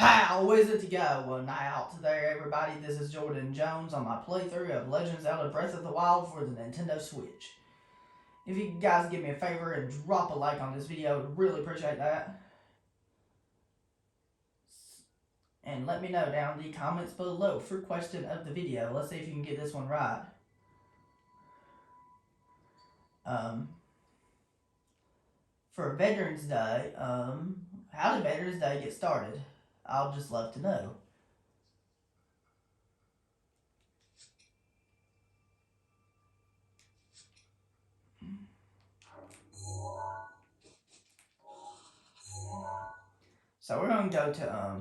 How is it to go? Well, now there, everybody. This is Jordan Jones on my playthrough of Legend of Zelda Breath of the Wild for the Nintendo Switch. If you guys give me a favor and drop a like on this video, I'd really appreciate that. And let me know down in the comments below for question of the video. Let's see if you can get this one right. For Veterans Day, how did Veterans Day get started? I'll just love to know. So we're gonna go to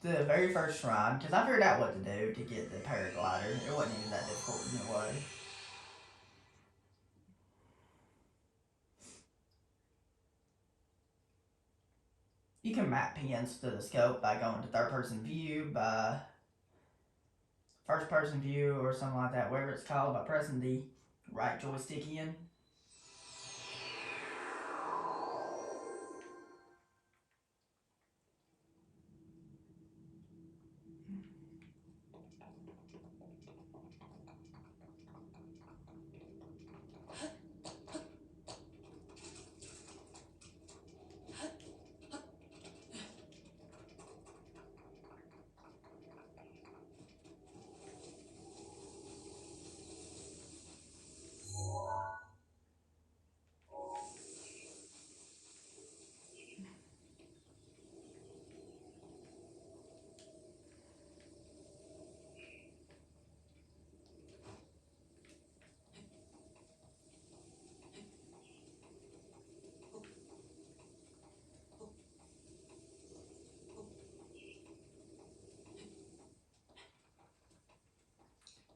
the very first shrine because I figured out what to do to get the paraglider. It wasn't even that difficult in a way. You can map pins to the scope by going to third person view, by first person view, or something like that, whatever it's called, by pressing the right joystick in.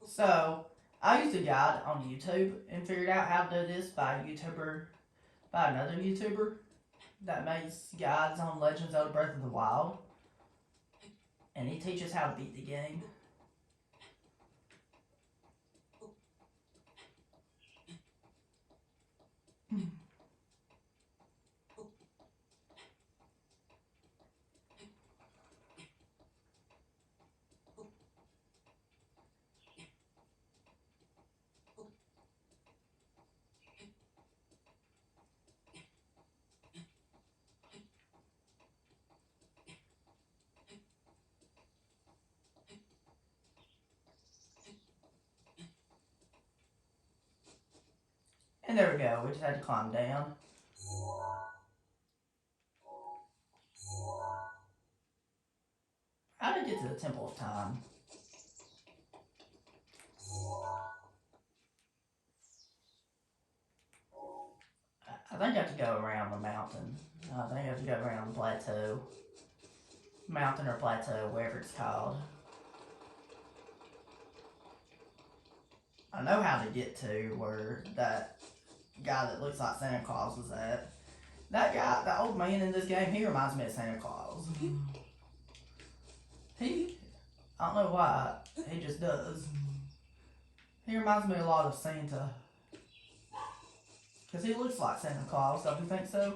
So I used a guide on YouTube and figured out how to do this by another YouTuber that makes guides on Legends of Breath of the Wild, and he teaches how to beat the game. And there we go, we just had to climb down. How did I get to the Temple of Time? I think I have to go around the mountain. I think I have to go around the plateau. Mountain or plateau, whatever it's called. I know how to get to where that guy that looks like Santa Claus is at. That guy, the old man in this game, he reminds me of Santa Claus. I don't know why, he just does. He reminds me a lot of Santa. Because he looks like Santa Claus, don't you think so?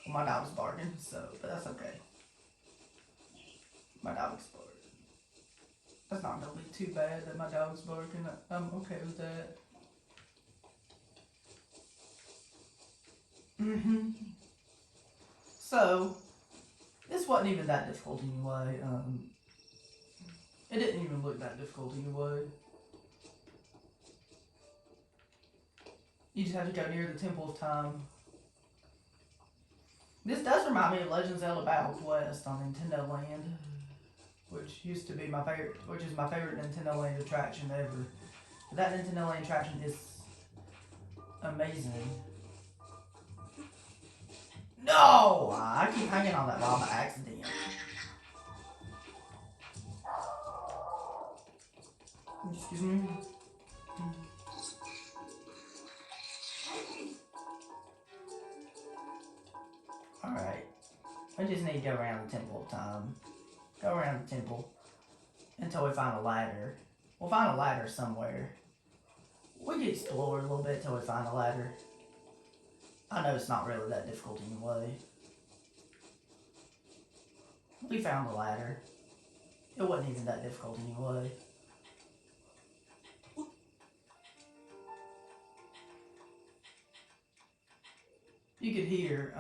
My dog's barking, but that's okay. My dog's barking. That's not gonna be too bad that my dog's barking. I'm okay with that. So, this wasn't even that difficult anyway. It didn't even look that difficult anyway. You just have to go near the Temple of Time. This does remind me of Legend of Zelda Battle Quest on Nintendo Land, which used to be my favorite, which is my favorite Nintendo Land attraction ever. That Nintendo Land attraction is amazing. No! I keep hanging on that ball by accident. Excuse me. Alright. We just need to go around the Temple of Time. Go around the temple until we find a ladder. We'll find a ladder somewhere. We can explore a little bit till we find a ladder. I know it's not really that difficult anyway. We found the ladder. It wasn't even that difficult anyway. You could hear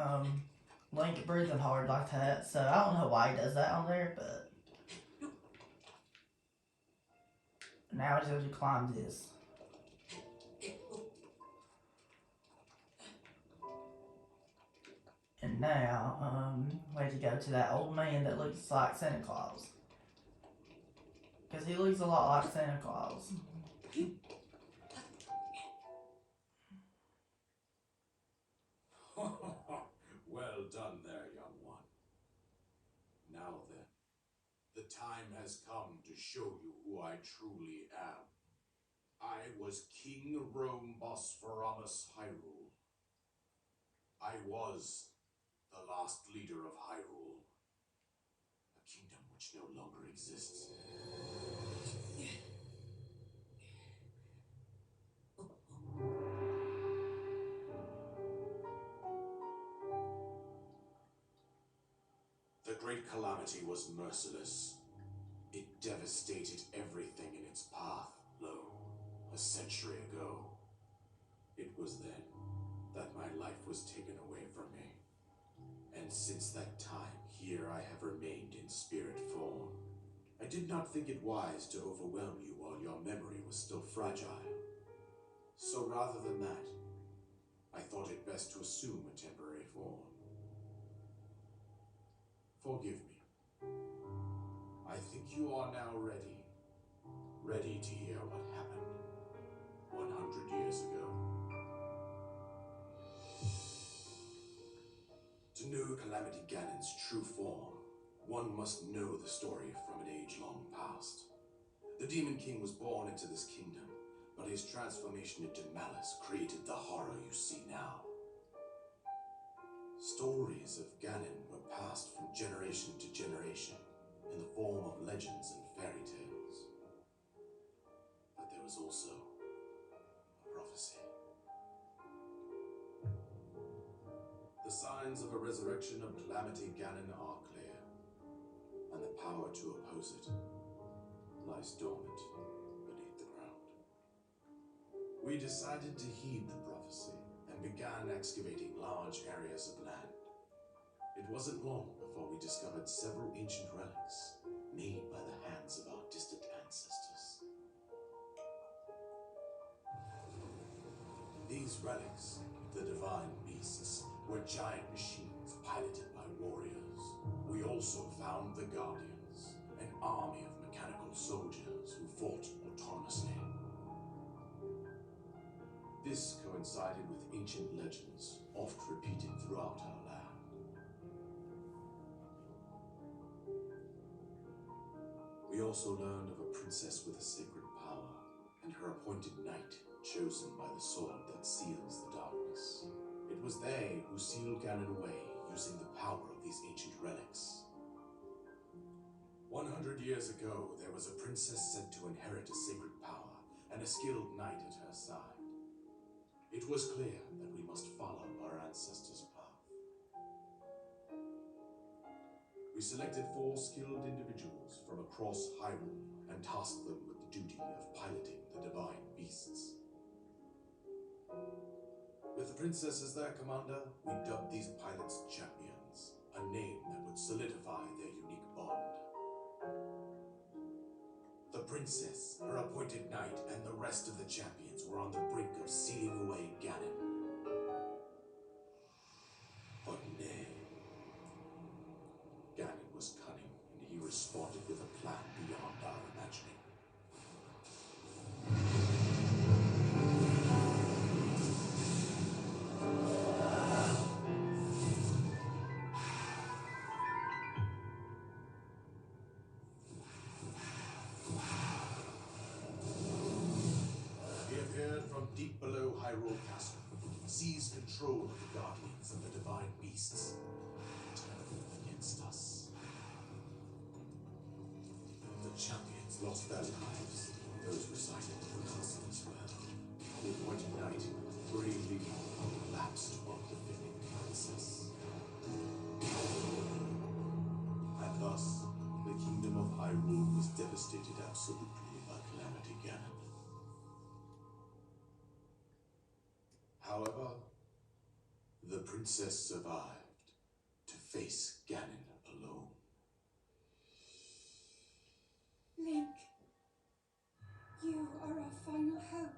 Link breathing hard like that, so I don't know why he does that on there, but now he's going to climb this. And now, we have to go to that old man that looks like Santa Claus. Because he looks a lot like Santa Claus. Well done there, young one. Now then, the time has come to show you who I truly am. I was King Rome Bosphoramus Hyrule. I was the last leader of Hyrule, a kingdom which no longer exists. The Great Calamity was merciless. It devastated everything in its path, a century ago. It was then that my life was taken away from me. And since that time, here I have remained in spirit form. I did not think it wise to overwhelm you while your memory was still fragile. So rather than that, I thought it best to assume a temporary form. Forgive me. I think you are now ready to hear what happened 100 years ago. To know Calamity Ganon's true form, one must know the story from an age long past. The Demon King was born into this kingdom, but his transformation into malice created the horror you see now. Stories of Ganon were passed from generation to generation in the form of legends and fairy tales. But there was also a prophecy. The signs of a resurrection of Calamity Ganon are clear, and the power to oppose it lies dormant beneath the ground. We decided to heed the prophecy and began excavating large areas of land. It wasn't long before we discovered several ancient relics made by the hands of our distant ancestors. These relics, the divine beasts, were giant machines piloted by warriors. We also found the Guardians, an army of mechanical soldiers who fought autonomously. This coincided with ancient legends, oft repeated throughout our land. We also learned of a princess with a sacred power, and her appointed knight, chosen by the sword that seals the darkness. It was they who sealed Ganon away using the power of these ancient relics. 100 years ago, there was a princess said to inherit a sacred power and a skilled knight at her side. It was clear that we must follow our ancestors' path. We selected 4 skilled individuals from across Hyrule and tasked them with the duty of piloting the divine beasts. With the princess as their commander, we dubbed these pilots champions, a name that would solidify their unique bond. The princess, her appointed knight, and the rest of the champions were on the brink of sealing away Ganon. But nay, Ganon was cunning, and he responded with a plan beyond our imagining. He appeared from deep below Hyrule Castle, seized control of the Guardians and the divine beasts, champions lost their lives. Those residing in the castle as well. With one night, bravely collapsed on the defending princess. And thus, the kingdom of Hyrule was devastated absolutely by Calamity Ganon. However, the princess survived to face Ganon alone. Link, you are our final hope.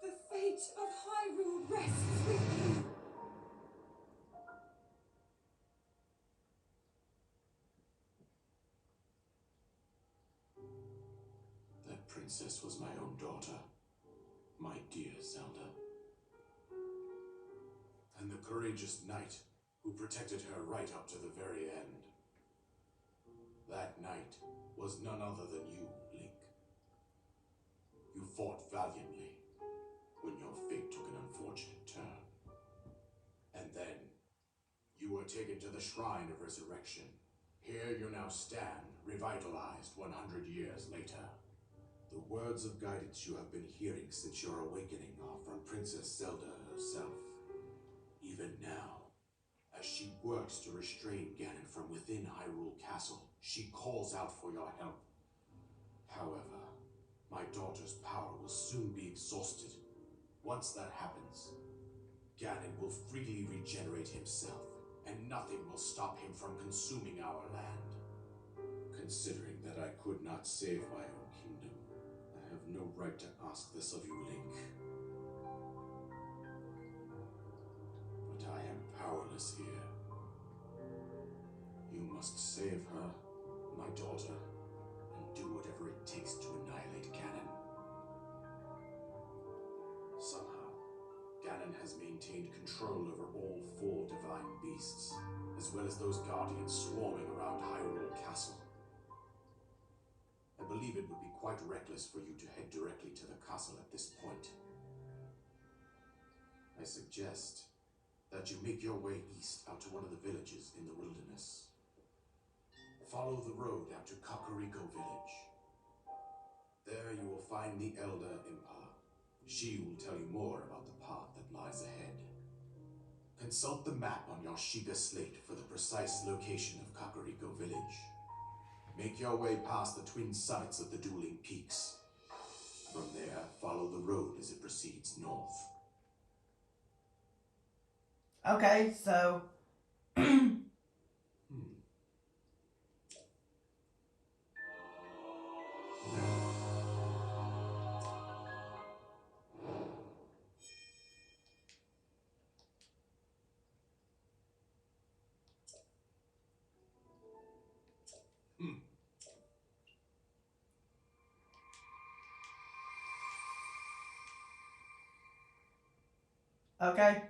The fate of Hyrule rests with you. That princess was my own daughter, my dear Zelda. And the courageous knight who protected her right up to the very end. That knight was none other than you, Link. You fought valiantly when your fate took an unfortunate turn. And then you were taken to the Shrine of Resurrection. Here you now stand, revitalized 100 years later. The words of guidance you have been hearing since your awakening are from Princess Zelda herself. Even now, as she works to restrain Ganon from within Hyrule Castle, she calls out for your help. However, my daughter's power will soon be exhausted. Once that happens, Ganon will freely regenerate himself, and nothing will stop him from consuming our land. Considering that I could not save my own kingdom, I have no right to ask this of you, Link. But I am powerless here. You must save her, my daughter, and do whatever it takes to annihilate Ganon. Somehow, Ganon has maintained control over all 4 divine beasts, as well as those guardians swarming around Hyrule Castle. I believe it would be quite reckless for you to head directly to the castle at this point. I suggest that you make your way east out to one of the villages in the wilderness. Follow the road out to Kakariko Village. There you will find the Elder Impa. She will tell you more about the path that lies ahead. Consult the map on your Sheikah slate for the precise location of Kakariko Village. Make your way past the twin summits of the dueling peaks. From there, follow the road as it proceeds north. Okay, so okay.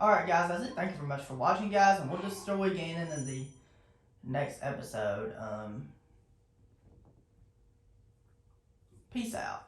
Alright guys, that's it. Thank you very much for watching, guys, and we'll destroy Ganon in the next episode. Peace out.